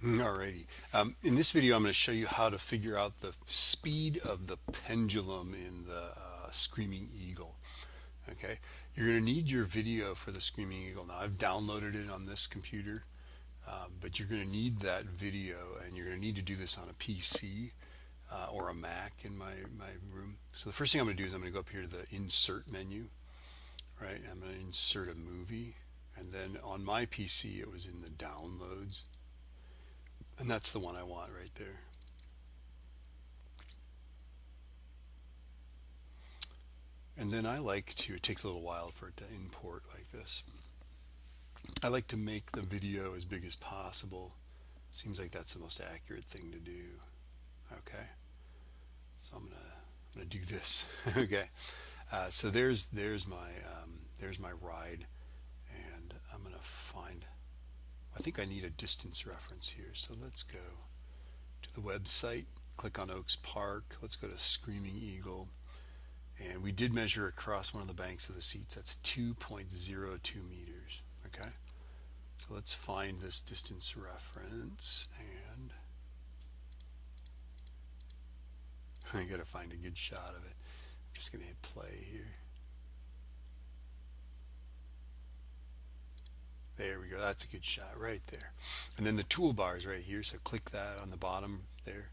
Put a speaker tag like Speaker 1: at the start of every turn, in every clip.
Speaker 1: Alrighty. In this video, I'm going to show you how to figure out the speed of the pendulum in the Screaming Eagle. Okay, you're going to need your video for the Screaming Eagle. Now, I've downloaded it on this computer, but you're going to need that video, and you're going to need to do this on a PC or a Mac in my room. So the first thing I'm going to do is I'm going to go up here to the Insert menu, right? I'm going to insert a movie, and then on my PC, it was in the Downloads. And that's the one I want right there. And then I like to, it takes a little while for it to import like this. I like to make the video as big as possible. Seems like that's the most accurate thing to do. Okay. So I'm gonna do this. Okay. So there's my ride, and I'm gonna find. I think I need a distance reference here. So let's go to the website, click on Oaks Park. Let's go to Screaming Eagle. And we did measure across one of the banks of the seats. That's 2.02 meters. Okay. So let's find this distance reference, and I gotta find a good shot of it. I'm just gonna hit play here. There we go. That's a good shot right there. And then the toolbar is right here. So click that on the bottom there.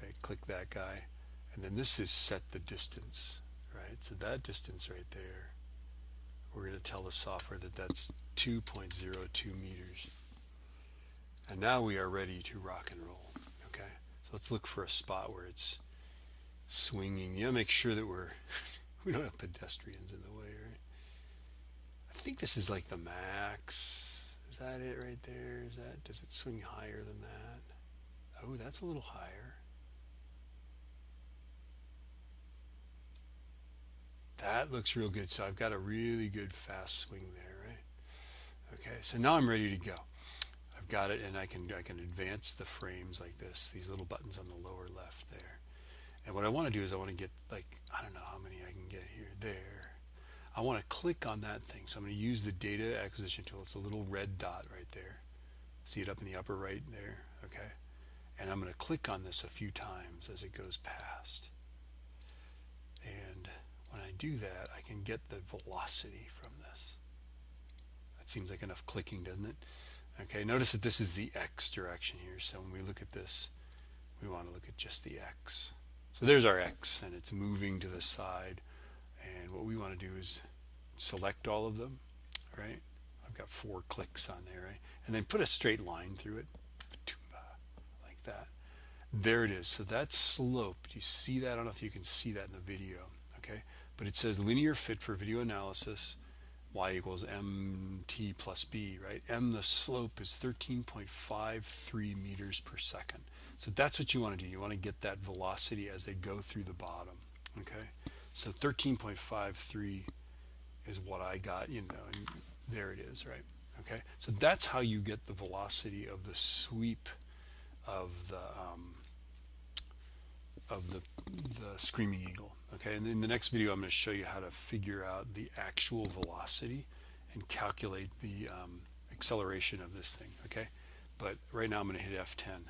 Speaker 1: Right. Click that guy. And then this is set the distance. Right. So that distance right there, we're going to tell the software that that's 2.02 meters. And now we are ready to rock and roll. Okay. So let's look for a spot where it's swinging. You know, make sure that we don't have pedestrians in the way, right? I think this is like the max. Is that it right there? Does it swing higher than that? Oh, that's a little higher. That looks real good. So I've got a really good fast swing there, right? Okay, so now I'm ready to go. I've got it, and I can advance the frames like this, these little buttons on the lower left there. And what I want to do is I want to get, like, I don't know how many I can get here. There. I want to click on that thing. So I'm going to use the data acquisition tool. It's a little red dot right there. See it up in the upper right there? Okay. And I'm going to click on this a few times as it goes past. And when I do that, I can get the velocity from this. That seems like enough clicking, doesn't it? Okay, notice that this is the X direction here. So when we look at this, we want to look at just the X. So there's our X, and it's moving to the side. And what we want to do is select all of them, right? I've got 4 clicks on there, right? And then put a straight line through it, like that. There it is. So that's sloped. You see that? I don't know if you can see that in the video, okay? But it says linear fit for video analysis, y equals mt plus b, right? M, the slope, is 13.53 meters per second. So that's what you want to do. You want to get that velocity as they go through the bottom, okay? So 13.53 is what I got, you know, and there it is, right? Okay, so that's how you get the velocity of the sweep of the Screaming Eagle. Okay, and in the next video, I'm going to show you how to figure out the actual velocity and calculate the acceleration of this thing. Okay, but right now I'm going to hit F10.